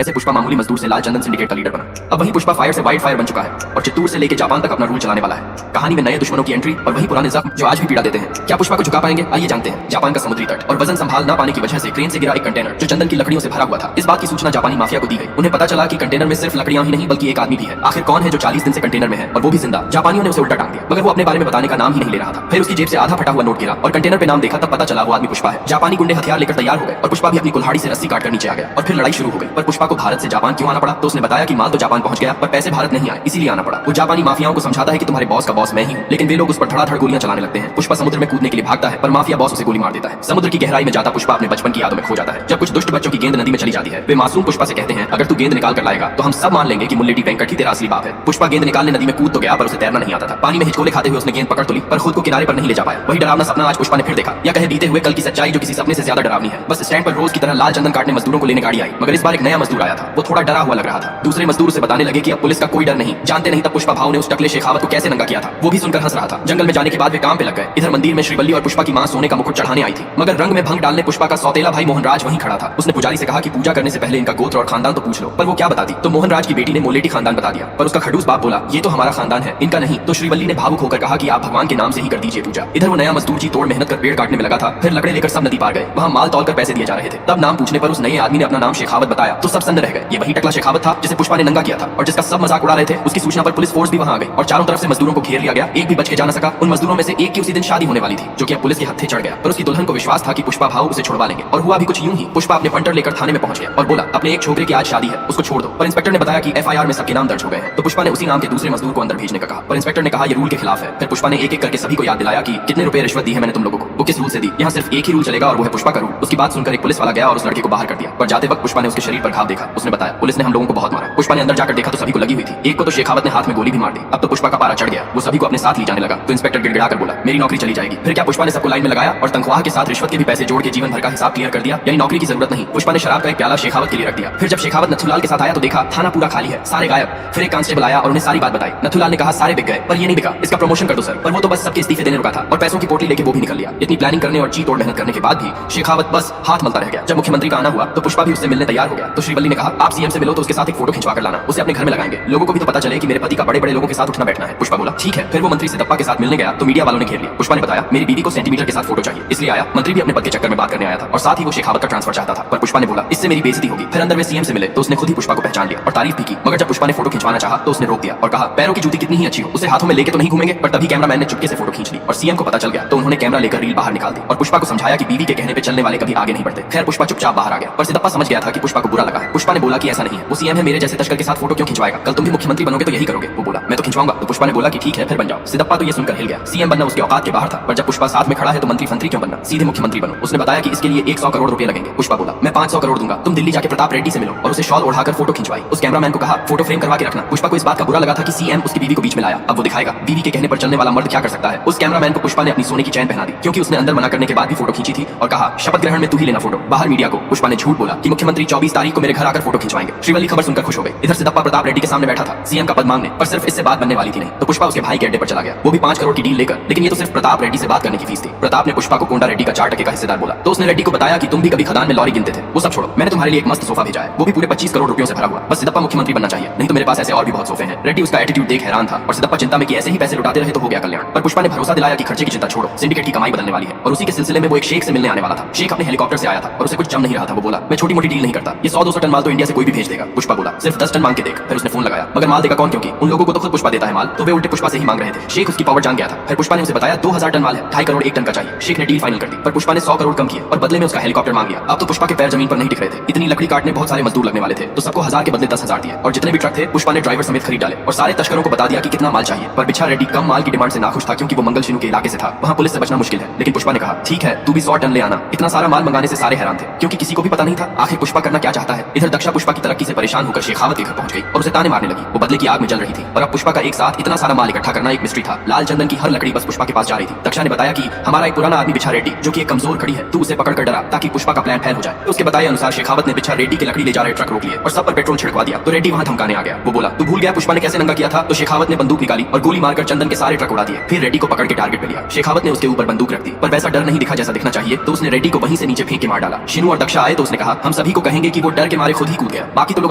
ऐसे पुष्पा मामूली मजदूर से लाल चंदन सिंडिकेट का लीडर बना। अब वही पुष्पा फायर से वाइल्ड फायर बन चुका है और चित्तूर से लेकर जापान तक अपना रूल चलाने वाला है। कहानी में नए दुश्मनों की एंट्री और वही पुराने जख्म जो आज भी पीड़ा देते हैं। क्या पुष्पा को झुका पाएंगे? आइए जानते हैं। जापान का समुद्री तट और वजन संभाल न पाने की वजह से क्रेन से गिरा एक कंटेनर जो चंदन की लकड़ियों से भरा हुआ था। इस बात की सूचना जापानी माफिया को दी गई। उन्हें पता चला कि कंटेनर में सिर्फ लकड़ियां ही नहीं बल्कि एक आदमी भी है। आखिर कौन है जो 40 दिन से कंटेनर में है और वो भी जिंदा? जापानियों ने उसे उल्टा टांग दिया, मगर वो अपने बारे में बताने का नाम ही नहीं ले रहा था। फिर उसकी जेब से आधा फटा हुआ नोट गिरा और कंटेनर पे नाम देखा, तब पता चला वो आदमी पुष्पा है। जापानी गुंडे हथियार लेकर तैयार हो गए और पुष्पा भी अपनी कुल्हाड़ी से रस्सी काटकर नीचे आ गया और फिर लड़ाई शुरू हो गई। पर पुष्पा को भारत से जापान क्यों आना पड़ा? तो उसने बताया कि माल तो जापान पहुंच गया पर पैसे भारत नहीं आए, इसीलिए आना पड़ा। वो जापानी माफियाओं को समझाता है कि तुम्हारे बॉस का बॉस मैं ही हूं, लेकिन वे लोग उस पर धड़ाधड़ गोलियां चलाने लगते हैं। पुष्पा समुद्र में कूदने के लिए भागता है पर माफिया बॉस उसे गोली मार देता है। समुद्र की गहराई में जाता पुष्पा अपने बचपन की यादों में खो जाता है। जब कुछ दुष्ट बच्चों की गेंद नदी में चली जाती है, वे मासूम पुष्पा से कहते हैं, अगर तू गेंद निकाल कर लाएगा तो हम सब मान लेंगे कि मुल्लेटी वेंकट ही तेरा असली बाप है। पुष्पा गेंद निकालने नदी में कूद तो गया पर उसे तैरना नहीं आता था। पानी में हिचकोले खाते हुए उसने गेंद पकड़ तो ली पर खुद को किनारे पर नहीं ले जा पाया। वही डरावना सपना आज पुष्पा ने फिर देखा, या कहे बीते हुए कल की सच्चाई जो किसी सपने से ज्यादा डरावनी है। बस स्टैंड पर रोज की तरह लाल चंदन काटने मजदूरों को लेने गाड़ी आई, मगर इस बार एक नया मजदूर आया था। वो थोड़ा डरा हुआ लग रहा था। दूसरे मजदूर उसे बताने लगे कि अब पुलिस का कोई डर नहीं। जानते नहीं तब पुष्पा भाव ने उस टकले शेखावत को कैसे नंगा किया था। वो भी सुनकर हंस रहा था। जंगल में जाने के बाद वे काम पे लग गए। इधर मंदिर में श्रीवल्ली और पुष्पा की मां सोने का मुकुट चढ़ाने आई थी, मगर रंग में भंग डालने पुष्पा का सौतेला भाई मोहनराज वहीं खड़ा था। उसने पुजारी से कहा कि पूजा करने से पहले इनका गोत्र और खानदान तो पूछ लो, पर वो क्या बताती। तो मोहनराज की बेटी ने मोलेटी खानदान बता दिया, पर उसका खड़ूस बाप बोला ये तो हमारा खानदान है, इनका नहीं। तो श्रीवल्ली ने भावुक होकर कहा कि आप भगवान के नाम से ही कर दीजिए पूजा। इधर वो नया मजदूर जी तोड़ मेहनत कर पेड़ काटने में लगा था। फिर लकड़े लेकर सब नदी पार गए। वहाँ माल तौल कर पैसे दिए जा रहे थे। तब नाम पूछने पर उस नए आदमी ने अपना नाम शेखावत बताया तो सब सन्न रह गए। ये वही टकला शेखावत था जिसे पुष्पा ने नंगा किया था और जिसका सब मजाक उड़ा रहे थे। उसकी सूचना पर पुलिस फोर्स भी वहाँ आ गई और चारों तरफ से मजदूरों को घेर लिया गया। एक भी बच के जा न सका। उन मजदूरों में से एक की उसी दिन शादी होने वाली थी, जो कि अब पुलिस के हत्थे चढ़ गया। पर उसकी दुल्हन को विश्वास था कि पुष्पा भाव उसे छुड़वा लेंगे और हुआ भी कुछ यूं ही। पुष्पा अपने पंटर लेकर थाने में पहुंच गया और बोला अपने एक छोकरे की आज शादी है, उसको छोड़ दो। पर इंस्पेक्टर ने बताया कि एफआईआर में सबके नाम दर्ज हो गए हैं। तो पुष्पा ने उसी नाम के दूसरे मजदूर को अंदर भेजने का कहा, पर इंस्पेक्टर ने कहा ये रूल के खिलाफ है। फिर पुष्पा ने एक एक करके सभी को याद दिलाया कि कितने रुपए रिश्वत दी है मैंने तुम लोगों को, वो किस रूल से दी। यहाँ सिर्फ एक ही रूल चलेगा और वो है पुष्पा का रूल। उसकी बात सुनकर एक पुलिस वाला गया और उस लड़के को बाहर कर दिया। पर जाते वक्त पुष्पा ने उसके शरीर पर घाव देखा। उसने बताया पुलिस ने हम लोगों को बहुत मारा। पुष्पा ने अंदर जाकर देखा तो सभी को लगी हुई थी। एक को तो शेखावत ने हाथ में गोली भी मार दी। अब तो पुष्पा का पारा चढ़ गया। वो सभी को अपने साथ ले जाने लगा। तो इंस्पेक्टर गिड़गिड़ाकर बोला मेरी नौकरी चली जाएगी। फिर क्या पुष्पा ने सबको लाइन में लगाया और तनख्वाह के साथ रिश्वत के भी पैसे जोड़ के जीवन भर का हिसाब क्लियर कर दिया। यानी नौकरी की जरूरत नहीं। पुष्पा ने शराब का एक प्याला शेखावत के लिए रख दिया। फिर जब शेखावत नथुलाल के साथ आया तो देखा थाना पूरा खाली है, सारे गायब। फिर एक कांस्टेबल आया और उन्हें सारी बात बताई। नथुलाल ने कहा सारे बिक गए, पर ये नहीं बिका, इसका प्रमोशन कर दो सर। पर वो तो बस सबके इस्तीफे देने रुका था और पैसों की पोटली लेके वो भी निकल लिया। इतनी प्लानिंग करने और जी तोड़ मेहनत करने के बाद भी शेखावत बस हाथ मलता रह गया। जब मुख्यमंत्री का आना हुआ तो पुष्पा भी उससे मिलने तैयार हो गया। तो श्रीवल्ली ने कहा आप सीएम से मिलो तो उसके साथ एक फोटो खिंचवा कर लाना, उसे अपने घर में लगाएंगे, लोगों को भी तो पता चले कि मेरे पति का बड़े बड़े लोगों के साथ उठना बैठना है। पुष्पा बोला ठीक है। फिर वो मंत्री सिद्धप्पा के साथ मिलने गया तो मीडिया वालों ने घेर लिया। पुष्पा ने बताया मेरी बीवी को सेंटीमीटर के साथ फोटो चाहिए, इसलिए आया। मंत्री भी अपने पद के चक्कर में बात करने आया था और साथ ही वो शेखावत का ट्रांसफर चाहता था। पर पुष्पा ने बोला इससे मेरी बेइज्जती होगी। फिर अंदर वे सीएम से मिले तो उसने खुद ही पुष्पा को पहचान लिया और तारीफ भी की। मगर जब पुष्पा ने फोटो खिंचवाना चाहा तो उसने रोक दिया और कहा पैरों की जूती कितनी ही अच्छी हो, उसे हाथों में लेके तो नहीं घूमेंगे। पर तभी कैमरामैन ने चुपके से फोटो खींच ली और सीएम को पता चल गया तो उन्होंने कैमरा लेकर रील बाहर निकाल दी और पुष्पा को समझाया कि बीवी के कहने पे चलने वाले कभी आगे नहीं बढ़ते। खैर पुष्पा चुपचाप बाहर आ गया पर सिद्धप्पा समझ गया था कि पुष्पा को बुरा लगा है। पुष्पा ने बोला कि ऐसा नहीं है, वो सीएम है, मेरे जैसे तस्कर के साथ फोटो क्यों खिंचवाएगा, कल तुम भी मुख्यमंत्री बनोगे तो यही करोगे। वो बोला मैं तो खिंचवाऊंगा। तो पुष्पा ने बोला कि ठीक है फिर बन जाओ। सिद्धप्पा तो ये सुनकर हिल गया। सीएम बनना उसके औकात के बाहर था। पर जब पुष्पा साथ में खड़ा है तो मंत्री फंत्री क्यों बनना, सीधे मुख्यमंत्री बनो। उसने बताया कि इसके लिए 100 करोड़ रुपए लगेंगे। पुष्पा बोला मैं 500 करोड़ दूंगा, तुम दिल्ली जाके प्रताप रेड्डी से मिलो और उसे शॉल ओढ़ाकर फोटो खिंचवाई। उस कैमरामैन को कहा फोटो फ्रेम करवा के रखना। पुष्पा को इस बात का बुरा लगा था कि सीएम उसकी बीवी को बीच में लाया। अब वो दिखाएगा बीवी के कहने पर चलने वाला मर्द क्या कर सकता है। उस कैमरामैन को पुष्पा ने अपनी सोने की चैन पहना दी क्योंकि उसने अंदर मना करने के बाद भी फोटो खींची थी और कहा शपथ ग्रहण में तू ही लेना फोटो। बाहर मीडिया को पुष्पा ने झूठ बोला कि मुख्यमंत्री 24 तारीख को मेरे घर आकर फोटो खिंचवाएंगे। श्रीवल्ली खबर सुनकर खुश हो गई। इधर सिद्धप्पा प्रताप रेड्डी के सामने बैठा था सीएम का पद मांगने, पर सिर्फ इससे बात बनने वाली थी नहीं। तो पुष्पा उसके भाई के अड्डे पर चला गया, वो भी 5 करोड़ की डील लेकर। लेकिन ये तो सिर्फ प्रताप रेड्डी से बात करने की फीस थी। प्रताप ने पुष्पा को कोंडा रेड्डी का 4% का हिस्सेदार बोला। तो उसने रेड्डी को बताया कि तुम भी कभी खदान में लॉरी गिनते थे, वो सब छोड़ो, मैंने तुम्हारे लिए एक मस्त सोफा भेजा है, वो भी पूरे 25 करोड़ रुपयों से भरा हुआ। बस सिद्धप्पा मुख्यमंत्री बनना चाहिए, नहीं तो मेरे पास ऐसे और भी बहुत सोफे हैं। रेड्डी उसका एटीट्यूड देख हैरान था और सिद्धप्पा चिंता में कि ऐसे ही पैसे लुटाते रहे तो हो गया कल्याण। पर पुष्पा ने भरोसा दिलाया कि खर्चे की चिंता छोड़ो, सिंडिकेट की कमाई बदलने वाली है। और उसी के सिलसिले में वो एक शेख से मिलने आने वाला था। शेख अपने हेलीकॉप्टर से आया था और उसे कुछ जम नहीं रहा था। वो बोला मैं छोटी मोटी डील नहीं करता, ये 100-200 टन माल तो इंडिया से कोई भी भेज देगा। पुष्पा बोला सिर्फ 10 टन मांग के देख। फिर उसने फोन लगाया, मगर माल देगा कौन, क्योंकि उन लोगों को तो खुद पुष्पा देता है माल, तो वे उल्टे पुष्पा से ही मांग रहे थे। शेख उसकी पावर जान गया था। फिर पुष्पा ने उसे बताया 2000 टन माल है, 2.5 करोड़ 1 टन का चाहिए। शेख ने डील फाइनल कर दी, पर पुष्पा ने 100 करोड़ कम किए और बदले में उसका हेलीकॉप्टर मांग लिया। अब तो पुष्पा के पैर जमीन पर नहीं टिक रहे थे। इतनी लकड़ी काटने बहुत सारे मजदूर लगने वाले थे, तो सबको 1000 के बदले 10,000 दिए और जितने भी ट्रक थे पुष्पा ने ड्राइवर समेत खरीद डाले और सारे तस्करों को बता दिया कि कितना माल चाहिए। पर बिछा रेड्डी कम माल की डिमांड से नाखुश था क्योंकि वो मंगल शिनू के इलाके से था, वहाँ पुलिस से बचना मुश्किल है। लेकिन पुष्पा ने कहा ठीक है तू भी 100 टन ले आना। इतना सारा माल मंगाने से सारे हैरान थे क्योंकि किसी को भी पता नहीं था आखिर पुष्पा करना क्या चाहता है। इधर दक्षा पुष्पा की तरक्की से परेशान होकर शेखावत के घर पहुंच गई और उसे ताने मारने लगी। वो बदले की आग में जल रही थी और अब पुष्पा का एक साथ इतना सारा माल इकट्ठा करना एक मिस्ट्री था। लाल चंदन की हर लकड़ी बस पुष्पा के पास जा रही थी। दक्षा ने बताया कि हमारा एक पुराना आदमी बिछा रेड्डी जो कि एक कमजोर खड़ी है, तू उसे पकड़ कर डरा ताकि पुष्पा का प्लान फेल हो जाए। उसके बताए अनुसार शेखावत ने बिछा रेड्डी की लकड़ी ले जा रहे ट्रक रोक लिए और सब पर पेट्रोल छिड़कवा दिया। तो रेड्डी वहां धमकाने आ गया। वो बोला तू भूल गया पुष्पा ने कैसे नंगा किया था। तो शेखावत ने बंदूक निकाली और गोली मारकर चंदन के सारे ट्रक उड़ा दिए। फिर रेड्डी को पकड़ के टारगेट पे लिया। शेखावत ने उसके ऊपर बंदूक रख दी, पर वैसा डर नहीं दिखा जैसा दिखना चाहिए, तो उसने रेड्डी को वहीं से नीचे फेंक के मार डाला। शिनू और दक्षा आए तो उसने कहा हम सभी को कहेंगे कि वो डर के मारे मारे खुद ही कूद गया। बाकी तो लोग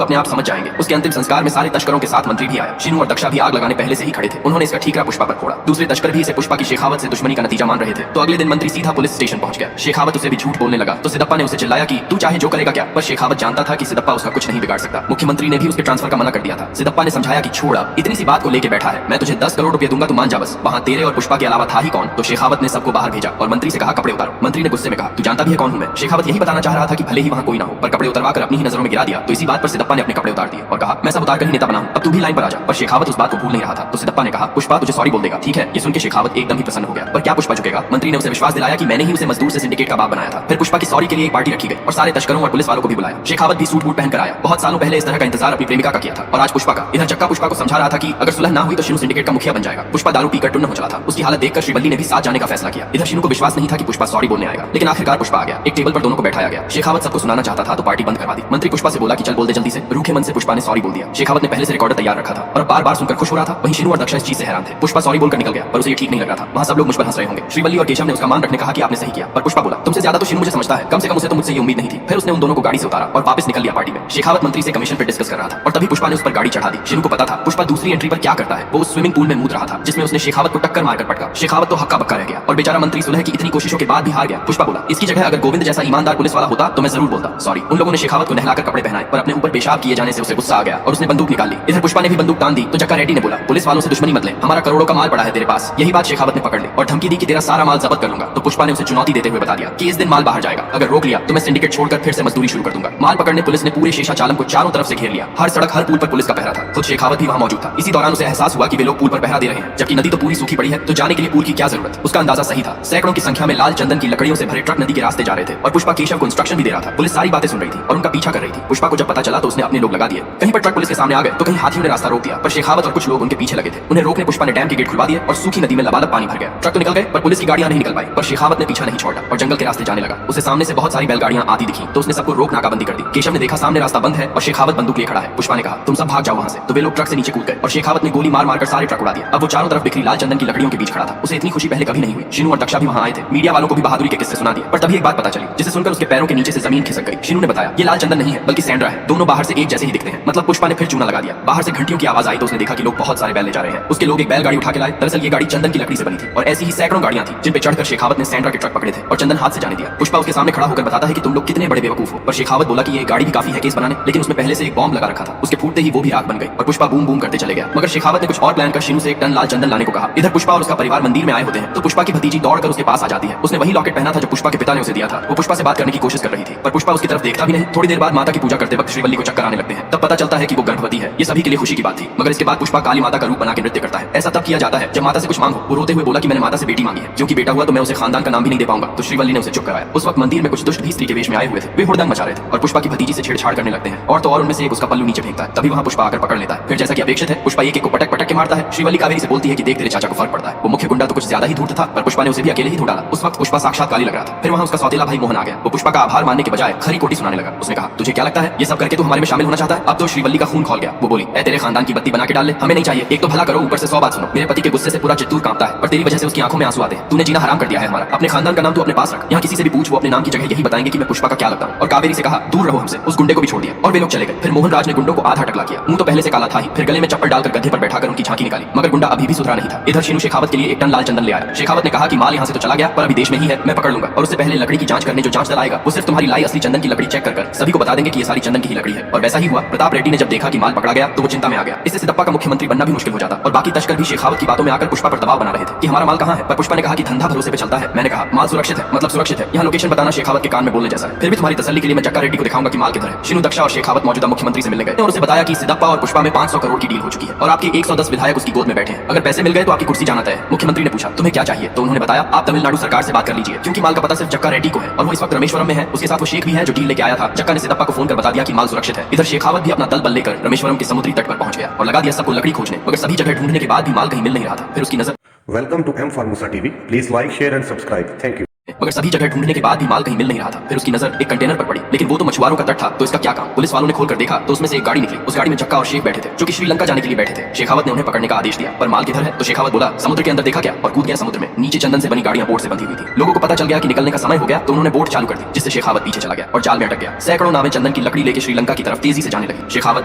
अपने आप समझ जाएंगे। उसके अंतिम संस्कार में सारे तस्करों के साथ मंत्री भी आया। शिनू और दक्षा भी आग लगाने पहले से ही खड़े थे। उन्होंने इसका ठीकरा पुष्पा पर फोड़ा। दूसरे तस्कर भी इसे पुष्पा की शेखावत से दुश्मनी का नतीजा मान रहे थे। तो अगले दिन मंत्री सीधा पुलिस स्टेशन पहुंच गया। शेखावत उसे भी झूठ बोलने लगा तो सिद्धप्पा ने उसे चिल्लाया कि तू चाहे जो करेगा क्या, पर शेखावत जानता था कि सिद्धप्पा उसका कुछ नहीं बिगाड़ सकता। मुख्यमंत्री ने भी उसके ट्रांसफर का मना कर दिया था। सिद्धप्पा ने समझाया कि छोड़, अब इतनी सी बात को लेके बैठा है, मैं तुझे 10 करोड़ रुपए दूंगा, तू मान जा बस। वहां तेरे और पुष्पा के अलावा था ही कौन। तो शेखावत ने सबको बाहर भेजा और मंत्री से कहा कपड़े उतारो। मंत्री ने गुस्से में कहा तू जानता भी है कौन हूं मैं। शेखावत यही बताना चाह रहा था कि भले ही वहां कोई ना हो, पर कपड़े उतरवा कर अपनी ही नजरों में गिरा दिया। तो इसी बात पर सिद्धप्पा ने अपने कपड़े उतार दिए और कहा मैं सब उतार कर ही नेता बना हूं, अब तू भी लाइन पर आ जा। पर शेखावत उस बात को भूल नहीं रहा था। तो सिद्धप्पा ने कहा पुष्पा तुझे सॉरी बोल देगा, ठीक है। ये सुन के शेखावत एकदम ही प्रसन्न हो गया। पर क्या पुष्पा झुकेगा? मंत्री ने उसे विश्वास दिलाया कि मैंने ही उसे मजदूर से सिंडिकेट का बाप बनाया था। फिर पुष्पा की सॉरी के लिए एक पार्टी रखी गई और सारे तस्करों और पुलिस वालों को भी बुलाया। शेखावत भी सूट बूट पहनकर आया। बहुत सालों पहले इस तरह का इंतजार अपनी प्रेमिका का किया था और आज पुष्पा का। इधर चक्का पुष्पा को समझा रहा था कि अगर सुलह ना हुई तो शिनू सिंडिकेट का मुखिया बन जाएगा। पुष्पा दारू पीकर टुन्न हो चला था। उसकी हालत देखकर श्रीवल्ली ने भी साथ जाने का फैसला किया। इधर शिनू को विश्वास नहीं था कि पुष्पा सॉरी बोलने आएगा, लेकिन आखिरकार पुष्पा आ गया। एक टेबल पर दोनों को बैठाया गया। शेखावत सबको सुनाना चाहता था तो पार्टी बंद करवा दी। मंत्री पुष्पा से बोला कि चल बोल दे जल्दी से। रूखे मन से पुष्पा ने सॉरी बोल दिया। शेखावत ने पहले से रिकॉर्डर तैयार रखा था और बार बार सुनकर खुश हो रहा था। वहीं शिनू और दक्षा इस चीज से हैरान थे। पुष्पा सॉरी बोलकर निकल गया पर उसे ये ठीक नहीं लग रहा था। वहां सब लोग मुझ पर हंस रहे होंगे। श्रीवल्ली और केशव ने उसका मान रखने कहा कि आपने सही किया, पर पुष्पा बोला तुमसे ज्यादा तो शिनू मुझे समझता है, कम से कम उसे तो मुझसे ये उम्मीद नहीं थी। फिर उसने उन दोनों को गाड़ी से उतारा और वापस निकल लिया पार्टी में। शेखावत मंत्री से कमीशन पर डिस्कस कर रहा था और तभी पुष्पा ने उस पर गाड़ी चढ़ा दी। शिनू को पता था पुष्पा दूसरी एंट्री पर क्या करता है। वो उस स्विमिंग पूल में मूद रहा था जिसमें उसने शेखावत को टक्कर मारकर पटका। शेखावत तो हक्का बक्का रह गया और बेचारा मंत्री सुलह की इतनी कोशिशों के बाद भी हार गया। पुष्पा बोला इसकी जगह अगर गोविंद जैसा ईमानदार पुलिस वाला होता तो मैं जरूर बोलता सॉरी। उन लोगों ने शेखावत को नहलाकर कपड़े पहनाए पर अपने ऊपर पेशाब किए जाने से उसे गुस्सा आ गया और उसने बंदूक निकाल ली। इधर पुष्पा ने भी बंदूक तान दी तो जक्का रेड्डी ने बोला पुलिस वालों से दुश्मनी मत ले, हमारा करोड़ों का माल पड़ा है तेरे पास। यही बात शेखावत ने पकड़ ली और धमकी दी कि तेरा सारा माल जब्त कर लूंगा। तो पुष्पा ने उसे चुनौती देते हुए बता दिया कि इस दिन माल बाहर जाएगा, अगर रोक लिया तो मैं सिंडिकेट छोड़कर फिर से मजदूरी शुरू कर दूंगा। माल पकड़ने पुलिस ने पूरे शेषाचालम को चारों तरफ से घेर लिया। हर सड़क हर पुल पर पुलिस का पहरा था। खुद शेखावत भी वहां मौजूद था। इसी दौरान उसे एहसास हुआ कि वे लोग पुल पर पहरा दे रहे हैं जबकि नदी तो पूरी सूखी पड़ी है, तो जाने के लिए पुल की क्या जरूरत। उसका अंदाजा सही था। सैकड़ों की संख्या में लाल चंदन की लकड़ियों से भरे ट्रक नदी के रास्ते जा रहे थे और पुष्पा केशव को इंस्ट्रक्शन भी दे रहा था। पुलिस सारी बातें सुन रही थी और उनका पीछा कर रही थी। पुष्पा को जब पता चला तो उसने अपने लोग लगा दिए। कहीं पर ट्रक पुलिस के सामने आ गए तो कहीं हाथियों ने रास्ता रोक दिया, पर शेखावत और कुछ लोग उनके पीछे लगे थे। उन्हें रोकने पुष्पा ने डैम के गेट खुलवा दिए और सूखी नदी में लबालब पानी भर गया। ट्रक तो निकल गए पर पुलिस की गाड़ियां नहीं निकल पाई। पर शेखावत ने पीछा नहीं छोड़ा और जंगल के रास्ते जाने लगा। उसे सामने से बहुत सारी बैलगाड़ियां आती दिखी तो उसने सबको रोक नाकाबंदी कर दी। केशव ने देखा सामने रास्ता बंद है और शेखावत बंदूक लिए खड़ा है। पुष्पा ने कहा तुम सब भाग जाओ वहां से। तो वे लोग ट्रक से नीचे कूद गए और शेखावत ने गोली मार मारकर सारे ट्रक उड़ा दिए। अब वो चारों तरफ बिखरी लाल चंदन की लकड़ियों के बीच खड़ा था। उसे इतनी खुशी पहले कभी नहीं हुई। शिनू और दक्षा भी वहां आए थे। मीडिया वालों को भी बहादुरी के किस्से सुना दिए। पर तभी एक बात पता चली जिसे सुनकर उसके पैरों के नीचे से जमीन खिसक गई। शिनू ने बताया ये लाल चंदन नहीं है बल्कि सैंड्रा है। दोनों बाहर से एक जैसे ही दिखते हैं। मतलब पुष्पा ने फिर चूना लगा दिया। बाहर से घंटियों की आवाज आई तो उसने देखा कि लोग बहुत सारे बैल ले जा रहे हैं। उसके लोग एक बैलगाड़ी उठा के लाए। दरअसल ये गाड़ी चंदन की लकड़ी से बनी थी और ऐसी ही सैकड़ों गाड़ियां थी जिन पे चढ़कर शेखावत ने सैंड्रा के ट्रक पकड़े थे और चंदन हाथ से जाने दिया। पुष्पा उसके सामने खड़ा होकर बताता है कि तुम लोग कितने बड़े बेवकूफ हो। पर शेखावत बोला कि ये गाड़ी भी काफी है केस बनाने, लेकिन उसमें पहले से एक बॉम्ब लगा रखा था। उसके फूटते ही वो भी राख बन गई और पुष्पा बूम बूम करते चले गया। मगर शेखावत ने कुछ और प्लान कर शिनू से एक टन लाल चंदन लाने को कहा। इधर पुष्पा और उसका परिवार मंदिर में आए होते हैं तो पुष्पा की भतीजी दौड़कर उसके पास आ जाती है। उसने वही लॉकेट पहना था जो पुष्पा के पिता ने उसे दिया था। वो पुष्पा से बात करने की कोशिश कर रही थी पर पुष्पा उसकी तरफ देखता भी नहीं। थोड़ी देर बाद माता की पूजा करते वक्त श्रीवल्ली को चक्कर आने लगते हैं। तब पता चलता है कि वो गर्भवती है। ये सभी के लिए खुशी की बात थी। मगर इसके बाद पुष्पा काली माता का रूप बना के नृत्य करता है। ऐसा तब किया जाता है जब माता से कुछ मांगो। वो रोते हुए बोला कि मैंने माता से बेटी मांगी है, क्योंकि बेटा हुआ तो मैं उसे खानदान का नाम भी नहीं दे पाऊंगा। तो श्रीवल्ली ने उसे चुप कराया। उस वक्त मंदिर में कुछ दुष्ट भी स्त्री के वेश में आए हुए थे। वे हुड़दंग मचा रहे थे और पुष्पा की भतीजी से छेड़छाड़ करने लगते हैं। और तो और उनमें से एक उसका पल्लू नीचे फेंकता है। तभी वहां पुष्पा आकर पकड़ लेता है। फिर जैसा कि अपेक्षित है पुष्पा एक को पटक पटक के मारता है। श्रीवल्ली कावेरी से बोलती है कि देख तेरे चाचा को फर्क पड़ता है। वो मुख्य गुंडा तो कुछ ज्यादा ही धूर्त था पर पुष्पा ने उसे भी अकेले ही धो डाला। उस वक्त पुष्पा साक्षात काली लग रहा था। फिर वहां उसका सौतेला भाई मोहन आ गया। वो पुष्पा का आभार मानने के बजाय खरी कोटी सुनाने लगा। उसने कहा तुझे क्या लगता है ये सब करके तू हमारे में शामिल होना चाहता है? अब तो श्रीवल्ली का खून खौल गया। वो बोली ए तेरे खानदान की बत्ती बना के डाल ले, हमें नहीं चाहिए। एक तो भला करो ऊपर से 100 बात सुनो। मेरे पति के गुस्से से पूरा चित्तूर कांपता है पर तेरी वजह से उसकी आंखों में आंसू आते हैं। तूने जीना हराम कर दिया है हमारा। अपने खानदान का नाम तू अपने पास रख। यहाँ किसी से भी पूछ वो अपने नाम की जगह यही बताएंगे कि मैं पुष्पा का क्या लगता हूँ। और कावेरी से कहा दूर रहो हमसे। उस गुंडे को भी छोड़ दिया और वे लोग चले गए। फिर मोहन राज ने गुंडों को आधा टकला किया। मुंह तो पहले से काला था ही। फिर गले में चप्पल डालकर गड्ढे पर बैठाकर उनकी झांकी निकाली। मगर गुंडा अभी भी सुधरा नहीं था। इधर शिनू शेखावत के लिए एक टन लाल चंदन ले आया। शेखावत ने कहा कि माल यहाँ से तो चला गया पर अभी देश में ही है, मैं पकड़ लूंगा। और उससे पहले लकड़ी की जांच करने जो जांच दल आएगा वो सिर्फ तुम्हारी लाई असली चंदन की लकड़ी चेक कर सभी को बता देंगे कि ये सारी चंदन की ही लकड़ी है। और वैसा ही हुआ। प्रताप रेड्डी ने जब देखा कि माल पकड़ा गया तो वो चिंता में आ गया। इससे सिद्धप्पा का मुख्यमंत्री बनना भी मुश्किल हो जाता और बाकी तस्कर भी शेखावत की बातों में आकर पुष्पा पर दबाव बना रहे थे कि हमारा माल कहाँ है। पर पुष्पा ने कहा कि धंधा भरोसे पे चलता है। मैंने कहा माल सुरक्षित है मतलब सुरक्षित है। यहाँ लोकेशन बताना शेखावत के कान में बोलने जैसा है। फिर भी तुम्हारी तसल्ली के लिए मैं जक्का रेड्डी को दिखाऊंगा कि माल किधर है। शिनू दक्षा और शेखावत मौजूदा मुख्यमंत्री से मिलने गए और उसे बताया कि सिद्धप्पा और पुष्पा में 500 करोड़ की डील हो चुकी है और आपके 110 विधायक उसकी गोद में बैठे हैं। अगर पैसे मिल गए तो आपकी कुर्सी जाना तय है। मुख्यमंत्री ने पूछा तुम्हें क्या चाहिए तो उन्होंने बताया आप तमिलनाडु सरकार से बात कर लीजिए क्योंकि माल का पता सिर्फ जक्का रेड्डी को है और वो इस वक्त रामेश्वरम में है। उसके साथ वो शेख भी है जो डील लेके आया था। जक्का ने सिद्धप्पा को फोन कर बता दिया कि माल सुरक्षित है। इधर शेखावत भी अपना दल बल लेकर रामेश्वरम के समुद्री तट पर पहुंच गया और लगा दिया सबको लकड़ी खोजने। मगर सभी जगह ढूंढने के बाद भी माल कहीं मिल नहीं रहा था। फिर उसकी नजर Welcome to M Formosa TV. Please like, share and subscribe. Thank you. मगर सभी जगह ढूंढने के बाद भी माल कहीं मिल नहीं रहा था। फिर उसकी नजर एक कंटेनर पर पड़ी, लेकिन वो तो मछुआरों का तट था, तो इसका क्या काम। पुलिस वालों ने खोलकर देखा तो उसमें से एक गाड़ी निकली। उस गाड़ी में जक्का और शेख बैठे थे, जो कि श्रीलंका जाने के लिए बैठे थे। शेखावत ने उन्हें पकड़ने का आदेश दिया, पर माल किधर है? तो शेखावत बोला, समुद्र के अंदर देखा क्या, और कूद गया समुद्र में। नीचे चंदन से बनी गाड़ियां बोट से बंधी हुई थी। लोगों को पता चल गया कि निकलने का समय हो गया, तो उन्होंने बोट चालू कर दी, जिससे शेखावत पीछे चला गया और जाल में अटक गया। सैकड़ों नावें चंदन की लकड़ी लेकर श्रीलंका की तरफ तेजी से जाने लगी। शेखावत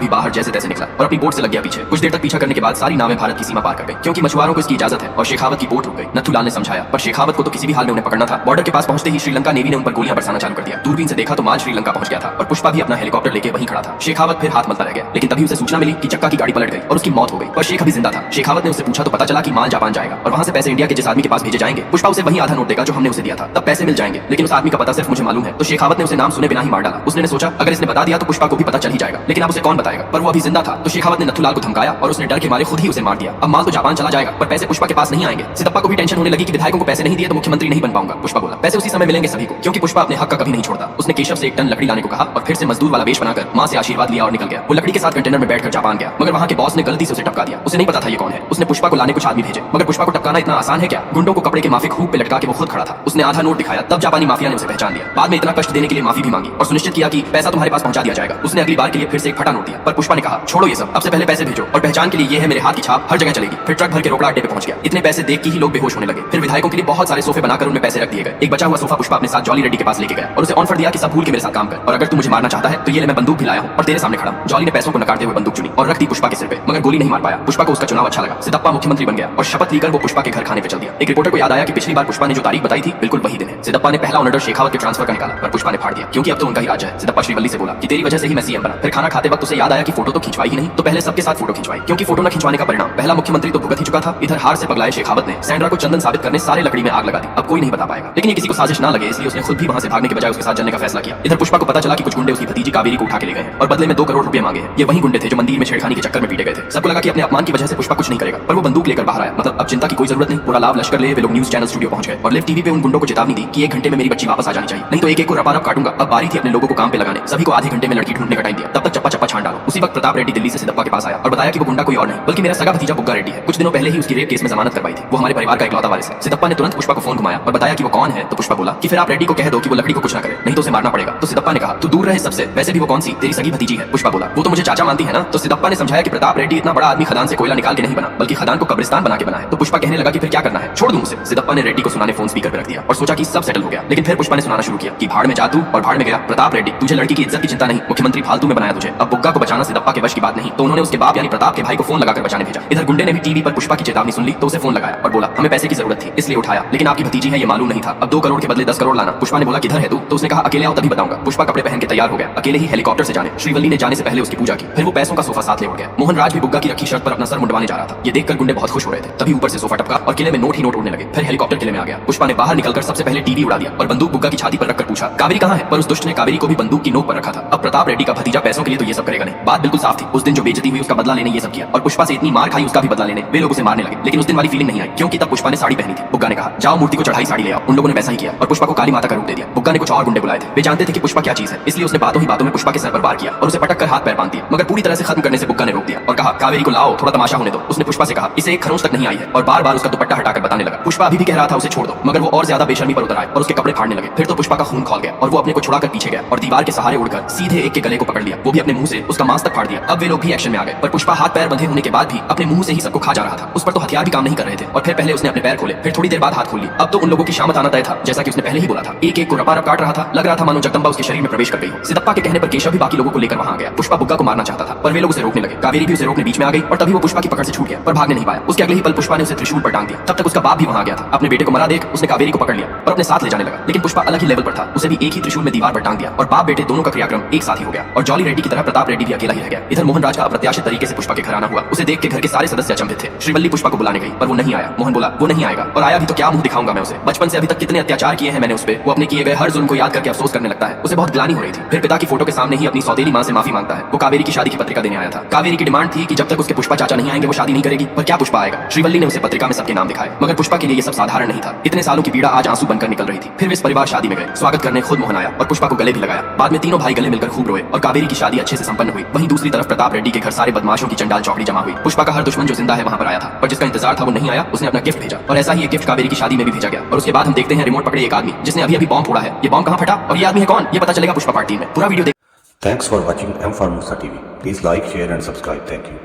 भी बाहर जैसे तैसे निकला और अपनी बोट से लग गया पीछे। कुछ देर तक पीछा करने के बाद सारी नावें भारत की सीमा पार कर गई, क्योंकि मछुआरों को इसकी इजाजत है, और शेखावत की बोट रुक गई। नथुलाल ने समझाया, पर शेखावत को तो किसी भी हाल में उन्हें पकड़ना था। बॉर्डर के पास पहुंचते ही श्रीलंका नेवी ने उन पर गोलियां बरसाना चालू कर दिया। दूरबीन से देखा तो माल श्रीलंका पहुंच गया था और पुष्पा भी अपना हेलीकॉप्टर लेके वहीं खड़ा था। शेखावत फिर हाथ मलता रह गया, लेकिन तभी उसे सूचना मिली कि जक्का की गाड़ी पलट गई और उसकी मौत हो गई, पर शेख अभी जिंदा था। शेखावत ने उससे पूछा तो पता चला कि माल जापान जाएगा और वहां से पैसे इंडिया के जिस आदमी के पास भेजे जाएंगे, पुष्पा उसे वही आधा नोट देगा जो हमने उसे दिया था, तब पैसे मिल जाएंगे। लेकिन उस आदमी का पता सिर्फ मुझे मालूम है। तो शेखावत ने उसे नाम सुने बिना ही मार डाला। उसने सोचा अगर इसने बता दिया तो पुष्पा को भी पता चल ही जाएगा, लेकिन अब उसे कौन बताएगा। पर वो अभी जिंदा था, तो शेखावत ने नथुलाल को धमकाया और उसने डर के मारे खुद ही उसे मार दिया। अब माल तो जापान चला जाएगा, पर पैसे पुष्पा के पास नहीं आएंगे। सिद्धप्पा को भी टेंशन होने लगी कि विधायकों को पैसे नहीं दिए तो मुख्यमंत्री नहीं बन पाऊंगा। पुष्पा बोला, पैसे उसी समय मिलेंगे सभी को, क्योंकि पुष्पा अपने हक का कभी नहीं छोड़ता। उसने केशव से एक टन लकड़ी लाने को कहा और फिर से मजदूर वाला वेश बनाकर मां से आशीर्वाद लिया और निकल गया। वो लकड़ी के साथ कंटेनर में बैठकर जापान गया, मगर वहां के बॉस ने गलती से उसे टपका दिया। उसे नहीं पता था ये कौन है। उसने पुष्पा को लाने कुछ आदमी भेजे, मगर पुष्पा को टपकाना इतना आसान है क्या? गुंडों को कपड़े के माफिक हुक पे लटका के वो खुद खड़ा था। उसने आधा नोट दिखाया, तब जापानी माफिया ने उसे पहचान लिया। बाद में इतना कष्ट देने के लिए माफी भी मांगी और सुनिश्चित किया कि पैसा तुम्हारे पास पहुंचा दिया जाएगा। उसने अगली बार के लिए फिर से एक फटा नोट दिया, पर पुष्पा ने कहा, छोड़ो ये सब, अब से पहले पैसे भेजो और पहचान के लिए ये है मेरे हाथ की छाप, हर जगह चलेगी। फिर ट्रक भर के रोकड़ा अड्डे पे पहुंच गया। इतने पैसे देख के ही लोग बेहोश होने लगे। फिर विधायकों के लिए बहुत सारे सोफे बनाकर उनमें पैसे रख दिए गए। एक बचा हुआ सोफा पुष्पा अपने साथ जॉली रेड्डी के पास लेके गया और उसे ऑफर दिया कि सब भूल के मेरे साथ काम कर, और अगर तू मुझे मारना चाहता है तो ये ले, मैं बंदूक भी लाया हूं और तेरे सामने खड़ा हूं। जॉली ने पैसों को नकारते हुए बंदूक चुनी और रख दी पुष्पा के सिर पे, मगर गोली नहीं मार पाया। पुष्पा को उसका चुनाव अच्छा लगा। सिद्धप्पा मुख्यमंत्री बन गया और शपथ लेकर वो पुष्पा के घर खाने पे चल दिया। एक रिपोर्टर को याद आया कि पिछली बार पुष्पा ने जो तारीख बताई थी बिल्कुल वही दिन है। सिद्धप्पा ने पहला ऑर्डर शेखावत के ट्रांसफर का निकाला, पर पुष्पा ने फाड़ दिया, क्योंकि अब तो उनका ही राज्य है। सिद्धप्पा श्रीवल्ली से बोला कि तेरी वजह से ही मैं सीएम बना। फिर खाना खाते वक्त उसे याद आया कि फोटो तो खिंचवाई ही नहीं, तो पहले सबके साथ फोटो खिंचवाई, क्योंकि फोटो न खिंचवाने का परिणाम पहला मुख्यमंत्री तो भुगत ही चुका था। इधर हार से पगलाए शेखावत ने सैंड्रा को चंदन साबित करने सारे लकड़ी में आग लगा दी। अब कोई नहीं बता पाएगा, लेकिन ये किसी को साजिश ना लगे इसलिए उसने खुद भी वहां से भागने के बजाय उसके साथ जलने का फैसला किया। इधर पुष्पा को पता चला कि कुछ गुंडे उसकी भतीजी कावेरी को उठा के ले गए हैं और बदले में 2 करोड़ रुपए मांगे हैं। ये वही गुंडे थे जो मंदिर में छेड़खानी के चक्कर में पीटे गए थे। सबको लगा कि अपने अपमान की वजह से पुष्पा कुछ नहीं करेगा, पर वो बंदूक लेकर बाहर आया। मतलब अब चिंता की कोई जरूरत नहीं, पूरा लाभ लश्कर ले वे लोग न्यूज चैनल स्टूडियो पहुंच गए और लिव टीवी पे उन गुंडों को चेतावनी दी कि 1 घंटे में मेरी बच्ची वापस आ जानी चाहिए, नहीं तो एक-एक को रपा-रप काटूंगा। अब बारी थी अपने लोगों को काम पे लगाने। सभी को आधे घंटे में लड़की ढूंढने का टाइम दिया, तब तक चप्पा चप्पा छांट डालो। उसी वक्त प्रताप रेड्डी दिल्ली से सिद्धप्पा के पास आया और बताया कि वो गुंडा कोई और नहीं बल्कि मेरा सगा भतीजा बुग्गा रेड्डी है। कुछ दिनों पहले ही उसकी रेप केस में जमानत करवाई थी। वो हमारे परिवार का इकलौता वारिस है। सिद्धप्पा ने तुरंत पुष्पा को फोन घुमाया और बताया कि वो कौन है। तो पुष्पा बोला कि फिर आप रेड्डी को कह दो कि वो लकड़ी को कुछ ना करे, नहीं तो उसे मारना पड़ेगा। तो सिद्धप्पा ने कहा तू दूर रहे सबसे, वैसे भी वो कौन सी तेरी सगी भतीजी है। पुष्पा बोला वो तो मुझे चाचा मानती है ना। तो सिद्धप्पा ने समझाया कि प्रताप रेड्डी इतना बड़ा आदमी खदान से कोयला निकाल के नहीं बना, बल्कि खदान को कब्रिस्तान बना के बना है। तो पुष्पा कहने लगा कि फिर क्या करना है, छोड़ दूं उसे। सिद्धप्पा ने रेड्डी को सुनाने फोन स्पीकर पे रख दिया और सोचा कि सब सेटल हो गया। लेकिन फिर पुष्पा ने सुनाना शुरू किया कि भाड़ में जा तू, और भाड़ में गया। प्रताप रेड्डी, तुझे लड़की की इज्जत की चिंता नहीं, मुख्यमंत्री फालतू में बनाया तुझे। अब बुग्गा को बचाना सिद्धप्पा के वश की बात नहीं, तो उन्होंने उसके बाप यानी प्रताप के भाई को फोन लगाकर बचाने भेजा। इधर गुंडे ने भी टीवी पर पुष्पा की चेतावनी सुन ली तो उसे फोन लगाया और बोला हमें पैसे की जरूरत थी इसलिए उठाया, लेकिन आपकी भतीजी है ये मालूम नहीं था। अब 2 करोड़ के बदले 10 करोड़ लाना। पुष्पा ने बोला किधर है तू? तो उसने कहा अकेले आओ तभी बताऊंगा। पुष्पा कपड़े पहन के तैयार हो गया, अकेले ही हेलीकॉप्टर से जाने। श्रीवल्ली ने जाने से पहले उसकी पूजा की, फिर वो पैसों का सोफा साथ ले उड़ गया। मोहन राज भी बुग्गा की रखी शर्त पर अपना सर मुंडवाने जा रहा था। ये देखकर गुंडे बहुत खुश हो रहे थे। तभी ऊपर से सोफा टपका और किले में नोट ही नोट उड़ने लगे। फिर हेलीकॉप्टर किले में आ गया। पुष्पा ने बाहर निकलकर सबसे पहले टीवी उड़ा दिया और बंदूक बुग्गा की छाती पर रखकर पूछा कावेरी कहां है? पर उस दुष्ट ने कावेरी को भी बंदूक की नोक पर रखा था। अब प्रताप रेड्डी का भतीजा पैसों के लिए तो ये सब करेगा नहीं। बात बिल्कुल साफ थी। उस दिन जो बेइज्जती हुई उसका बदला लेने ये सब किया, और पुष्पा से इतनी मार खाई उसका भी बदला लेने वे लोग उसे मारने लगे। लेकिन उस दिन वाली फीलिंग नहीं आई, क्योंकि तब पुष्पा ने साड़ी पहनी थी। बुग्गा ने कहा जाओ मूर्ति को चढ़ाई साड़ी ले आओ। उन लोगों ने वैसा ही किया और पुष्पा को काली माता का रूप दे दिया। बुग्गा ने कुछ और गुंडे बुलाए थे। वे जानते थे कि पुष्पा क्या चीज है, इसलिए उसने बातों ही बातों में पुष्पा के सर पर वार किया और उसे पटक कर हाथ पैर बांध दिया। मगर पूरी तरह से खत्म करने से बुग्गा ने रोक दिया और कहा कावेरी को लाओ, थोड़ा तमाशा होने दो। उसने पुष्पा से कहा इसे एक खरोंच तक नहीं आई है, और बार बार उसका दुपट्टा हटाकर बताने लगा। पुष्पा अभी भी कह रहा था उसे छोड़ दो, मगर वो और ज्यादा बेशर्मी पर उतर आए और उसके कपड़े फाड़ने लगे। फिर तो पुष्पा का खून खौल गया और वो अपने को छुड़ाकर पीछे गया और दीवार के सहारे उड़कर सीधे एक के गले को पकड़ लिया, वो भी अपने मुंह से उसका मांस तक फाड़ दिया। अब वे लोग भी एक्शन में आ गए, पर पुष्पा हाथ पैर बंधे होने के बाद भी अपने मुंह से ही सबको खा जा रहा था। उस पर तो हथियार भी काम नहीं कर रहे थे। और फिर पहले उसने अपने पैर खोले, फिर थोड़ी देर बाद हाथ खोल लिए। अब तो उन लोगों की शामत आना तय था, जैसा कि उसने पहले ही बोला था। एक एक को रपा रप काट रहा था। लग रहा था मानो जगदम्बा उसके शरीर में प्रवेश कर गई हो। सिद्धप्पा के कहने पर केशव भी बाकी लोगों को लेकर वहां आ गया। पुष्पा बुग्गा को मारना चाहता था, पर वे लोग उसे रोकने लगे। कावेरी भी उसे रोकने बीच में आ गई और तभी वो पुष्पा की पकड़ से छूट गया, पर भागने नहीं पाया। उसके अगले ही पल पुष्पा ने उसे त्रिशूल पर टांग दिया। तब तक उसका बाप भी वहां आ गया था। अपने बेटे को मरा देख उसने कावेरी को पकड़ लिया और अपने साथ ले जाने लगा। लेकिन पुष्पा अलग ही लेवल पर था, उसे भी एक ही त्रिशूल में दीवार पर टांग दिया और बाप बेटे दोनों का क्रियाक्रम एक साथ ही हो गया। और जॉली रेड्डी की तरह प्रताप रेड्डी भी अकेला ही रह गया। इधर मोहन राज का अप्रत्याशित तरीके से पुष्पा के घर आना हुआ। उसे देख के घर के सारे सदस्य अचंभित थे। श्रीवल्ली पुष्पा को बुलाने गई, पर वो नहीं आया। मोहन बोला वो नहीं आएगा, और आया भी तो क्या मुंह दिखाऊंगा मैं उसे। बचपन से अभी तक कितने अत्याचार किए हैं मैंने उस पर। वो अपने किए गए हर जुल्म को याद करके अफसोस करने लगता है। उसे बहुत ग्लानि हो रही थी। फिर पिता की फोटो के सामने ही अपनी सौतेली मां से माफी मांगता है। वो कावेरी की शादी की पत्रिका देने आया था। कावेरी की डिमांड थी कि जब तक उसके पुष्पा चाचा नहीं आएंगे वो शादी नहीं करेगी। पर क्या पुष्पा आएगा? श्रीवल्ली ने उसे पत्रिका में सबके नाम दिखाए, मगर पुष्पा के लिए ये सब साधारण नहीं था। इतने सालों की पीड़ा आज आंसू बनकर निकल रही थी। फिर वे इस परिवार शादी में गए। स्वागत करने खुद मोहन आया और पुष्पा को गले भी लगाया। बाद में तीनों भाई गले मिलकर खूब रोए और कावेरी की शादी अच्छे से संपन्न हुई। वहीं दूसरी तरफ प्रताप रेड्डी के घर सारे बदमाशों की चंडाल चौकड़ी जमा हुई। पुष्पा का हर दुश्मन जो जिंदा है वहां पर आया था, पर जिसका इंतजार था वो नहीं आया। उसने अपना गिफ्ट भेजा और ऐसा ही एक गिफ्ट कावेरी की शादी में भी भेजा गया। और उसके बाद हम देखते हैं हैं रिमोट पकड़े एक आदमी जिसने अभी अभी बॉम्ब फोड़ा है। ये बॉम्ब कहाँ फटा और ये आदमी है कौन, ये पता चलेगा पुष्पा पार्ट 3 में। पूरा वीडियो देख। Thanks for watching M Formosa TV. Please like, share and subscribe. Thank you.